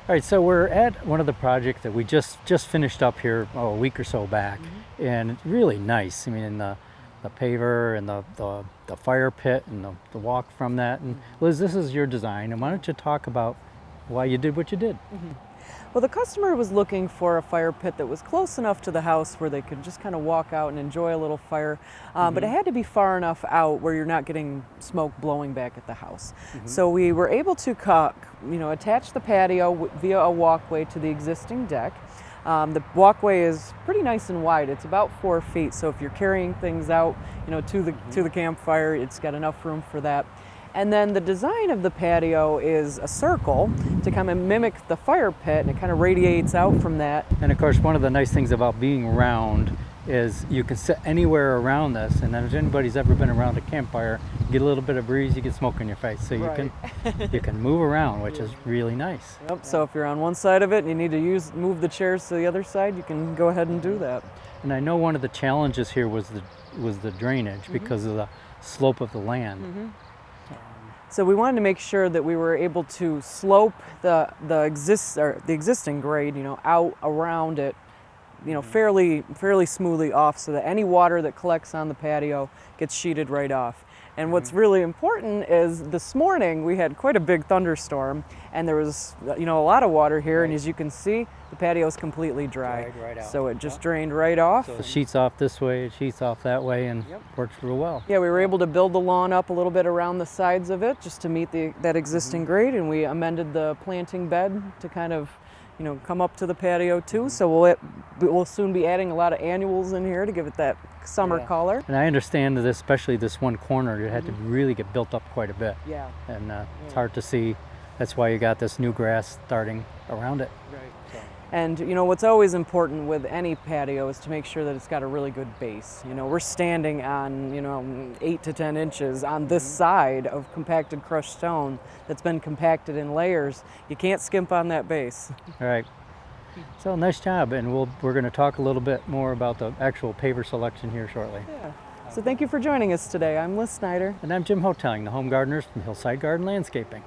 All right, so we're at one of the projects that we just finished up here a week or so back, and it's really nice. I mean, the paver and the fire pit and the walk from that. And Liz, this is your design, and why don't you talk about why you did what you did? Well, the customer was looking for a fire pit that was close enough to the house where they could just kind of walk out and enjoy a little fire, but it had to be far enough out where you're not getting smoke blowing back at the house. So we were able to attach the patio via a walkway to the existing deck. The walkway is pretty nice and wide. It's about 4 feet, so if you're carrying things out, to the campfire, it's got enough room for that. And then the design of the patio is a circle to kind of mimic the fire pit, and it kind of radiates out from that. And of course, one of the nice things about being round is you can sit anywhere around this, and if anybody's ever been around a campfire, you get a little bit of breeze, you get smoke in your face, so you can move around, which is really nice. Yep. So if you're on one side of it and you need to move the chairs to the other side, you can go ahead and do that. And I know one of the challenges here was the drainage because of the slope of the land. So we wanted to make sure that we were able to slope the existing grade, out around it, fairly smoothly off, so that any water that collects on the patio gets sheeted right off. And what's really important is this morning we had quite a big thunderstorm, and there was a lot of water here, and as you can see, the patio is completely dry. Right out. So it just drained right off. So the sheets off this way, it sheets off that way, and works real well. Yeah, we were able to build the lawn up a little bit around the sides of it just to meet that existing grade, and we amended the planting bed to kind of come up to the patio too. So we'll soon be adding a lot of annuals in here to give it that summer color. And I understand that especially this one corner, it had to really get built up quite a bit. Yeah. And it's hard to see. That's why you got this new grass starting around it. Right. And what's always important with any patio is to make sure that it's got a really good base. We're standing on 8 to 10 inches on this side of compacted crushed stone that's been compacted in layers. You can't skimp on that base. All right. So nice job, and we're going to talk a little bit more about the actual paver selection here shortly. Yeah. So thank you for joining us today. I'm Liz Snyder. And I'm Jim Hotelling, the home gardeners from Hillside Garden Landscaping.